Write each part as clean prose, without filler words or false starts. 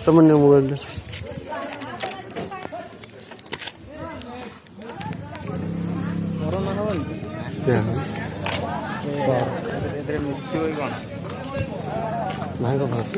ତମେ ମୋବାଇଲ ଭାଇଙ୍କ ଭାଇ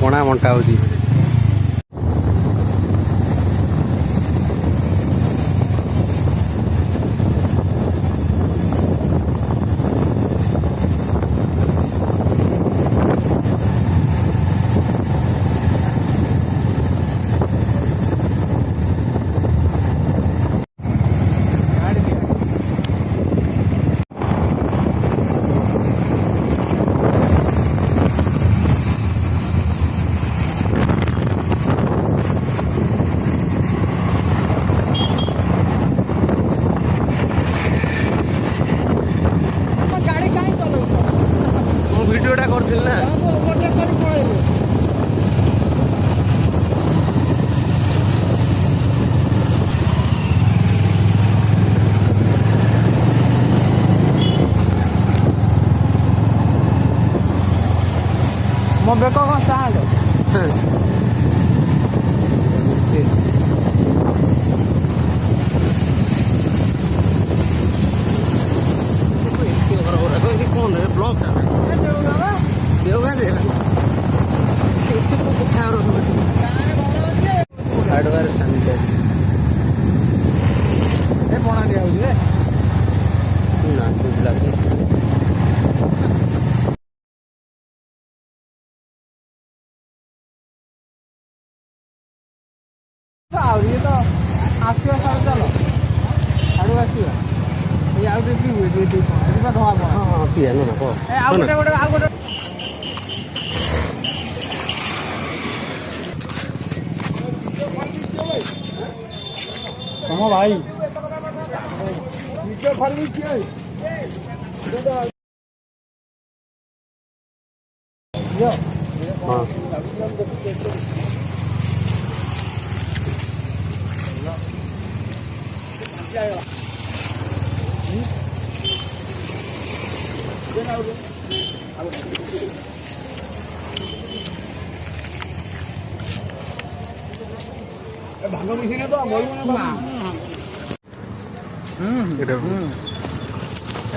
ପଣା ମଣ୍ଟା ହଉଛି। ମୋ ବେକ କ'ଣ ସାହାଯ୍ୟ ପଣା ଦିଆହଉଛି ଇଏ ତ ଆସିବ ସାର ଚାଲ ଆଡ଼ୁ ଆସିବ ଏଇ ଆଉ ଟିକେ ପିଇବୁ ଯିବା ଧଳା ପଣା ହଁ ପିଆ ଆଉ ଗୋଟେ ଆଉ ଗୋଟେ ହଁ ଭାଇ ନିଜ ଘରକୁ କିଏ ଭାଙ୍ଗ ମିଶିଲେ ତ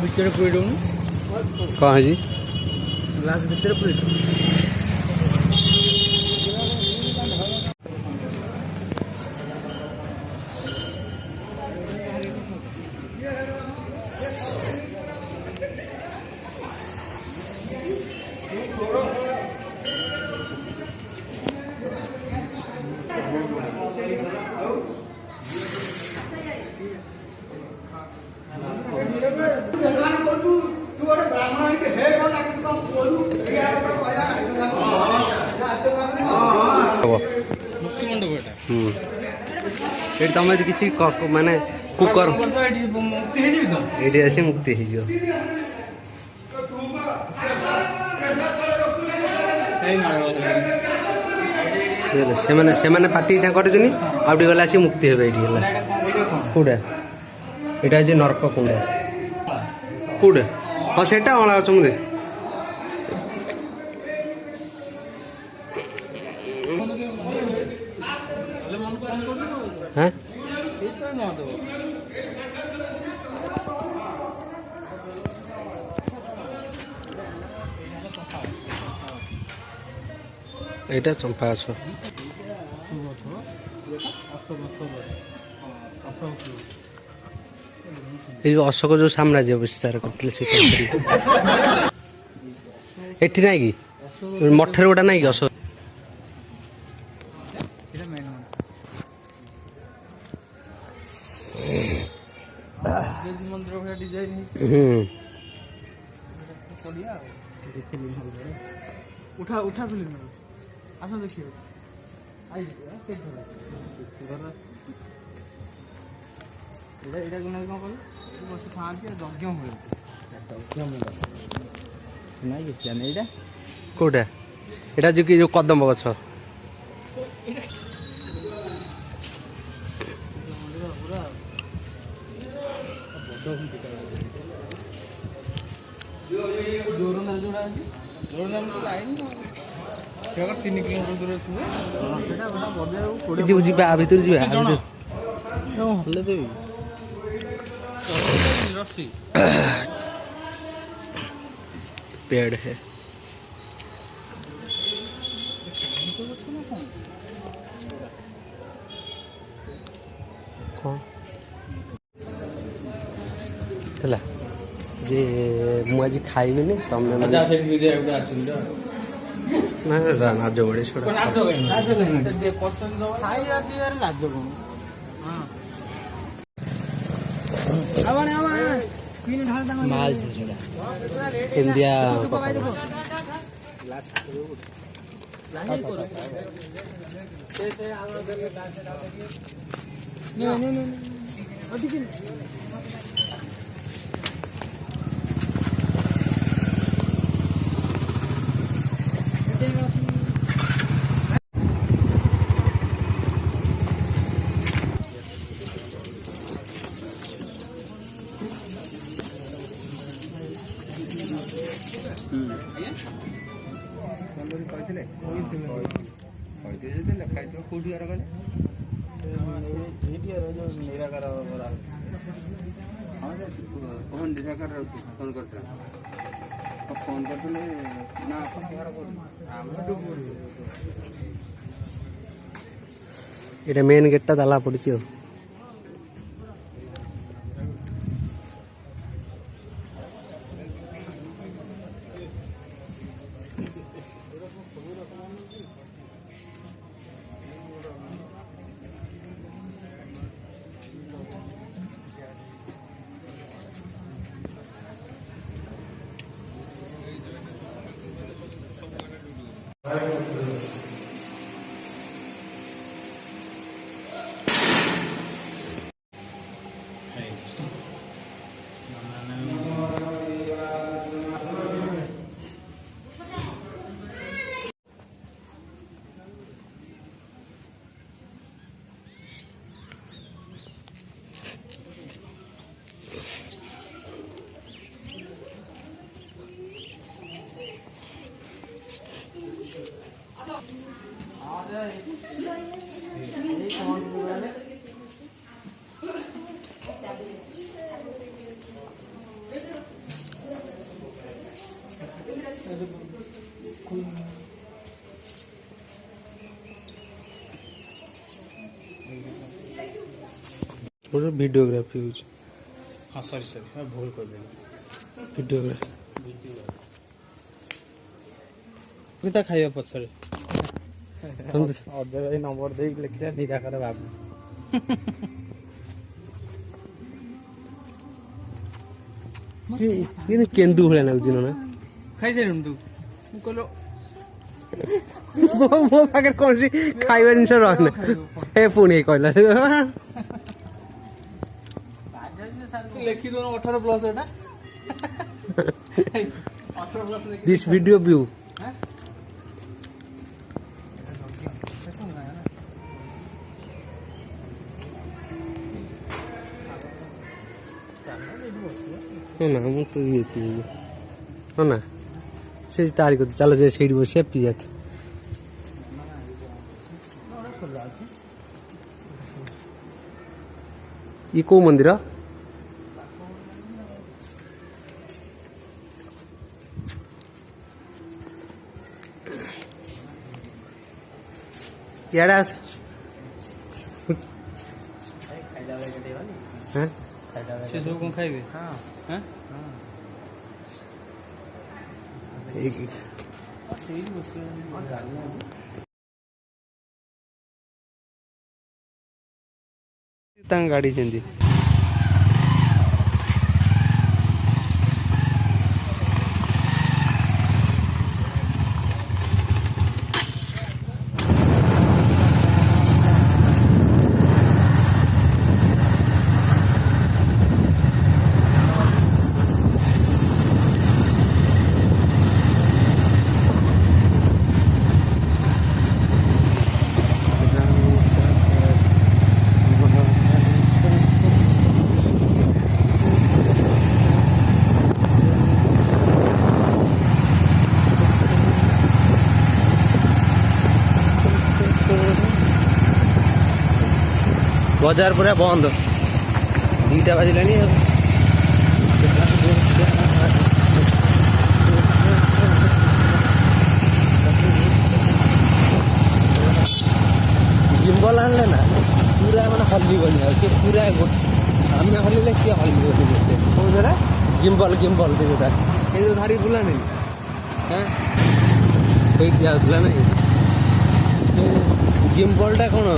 ଭିତରେ ପୁରେଇ ଦଉନୁ କ'ଣ ହେଇଛି ଗ୍ଲାସ୍ ଭିତରେ ପୁରେଇ ଦଉନୁ ଏଠି ତମେ ଯଦି କିଛି ମାନେ କୁକର ଏଇଠି ଆସି ମୁକ୍ତି ହେଇଯିବ। ସେମାନେ ସେମାନେ ପାଟି ଇଚ୍ଛା କରିଛନ୍ତି ଆଉ ଟିକେ ଗଲେ ଆସି ମୁକ୍ତି ହେବେ ଏଇଠି ହେଲା। କୋଉଟା ଏଇଟା ହେଉଛି ନର୍କ କୋଉଟା କୋଉଟା ହଁ ସେଇଟା ଅଣା ଅଛି ମୁଁ এইটা চম্পা গছ। এই অশୋକ ଯୋଉ ସାମ୍ରାଜ୍ୟ ବିସ୍ତାର କରିଥିଲେ ସେ ଏଠି ନାଇଁ କି ମଠରେ ଗୋଟା ନାଇଁ କି ଅଶୋକ? उठा उठा फिल्म आस देखिए ଏଇଟା ଗୁଣା କ'ଣ କଲେ ବସି ଖାଆନ୍ତି ଯଜ୍ଞ ହୁଏ ନାଇଁ କି ଏଇଟା କୋଉଟା? ଏଇଟା ଯୋଉ କଦମ୍ବ ଗଛ। ଯୋରନ୍ଦା ଯୋଉଟା ଅଛି ଯୋରନ୍ଦା 3 କିଲୋମିଟର ଦୂର ଅଛି। ଯିବା ଭିତରୁ ଯିବା ହଲେ ଦେବି रस्सी पेड़ है। कौन ହେଲା ଯେ ମୁଁ ଆଜି ଖାଇବିନି ତମେ ମାନେ ଆଚ୍ଛା ସେଠି ଭିଡ଼ିଓ ଗୋଟେ ଆସିନି ତ ନା ଲାଜ ବଢ଼େ ଛଡ଼ା ଲାଜ ଖାଇବା ପିଇବାରେ ଲାଜ କଣ? माल इंडिया এটা মেন গেটটা তালা পড়েছে। वीडियोग्राफी हो। हाँ सॉरी सॉरी मैं भूल कर दिया वीडियोग्राफी खाइबा पछरे अजय नंबर दे लिखले निराकर बाबू ये केंदू भले ना दिन ना खाई से तू कहलो मो पाखे कौन सी खाइबा जिनिस रहने ए पुणी कहला लिखि दो 18 plus iota 18 plus this video view ना मु तो ये पीएंगे हो ना से तारीख चलो जे सीढ़ी बसे पिया ये को मंदिर याडा हाँ से सब कौन खाइबे हाँ हैं एक सही मुश्किल गाड़ी चंदी बजार पूरा बंद 2टा बाजिलानी गिम्बल आनले ना पूरा मैंने हल्बनी पूरा आम हल्ले सी हल्बनी कौन जोटा गिम्बल गिम्बल जोटा ये भारी बुला नहीं हाँ कोई दिया नहीं गिम्बलटा कौन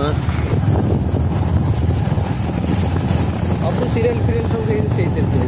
अब सीरियल फिरियल सब सही दिए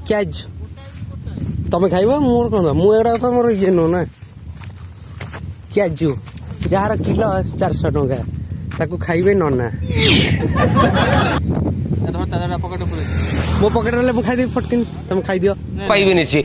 क्या तमें खाइब मोर कौन मुझा तो मोर ये नु ना क्या जार किलो 400 टंका ताको खाइबे नना मो पकेट रे मु खाइदेबी फटकिन तुम खाइदियो पाइबे निसी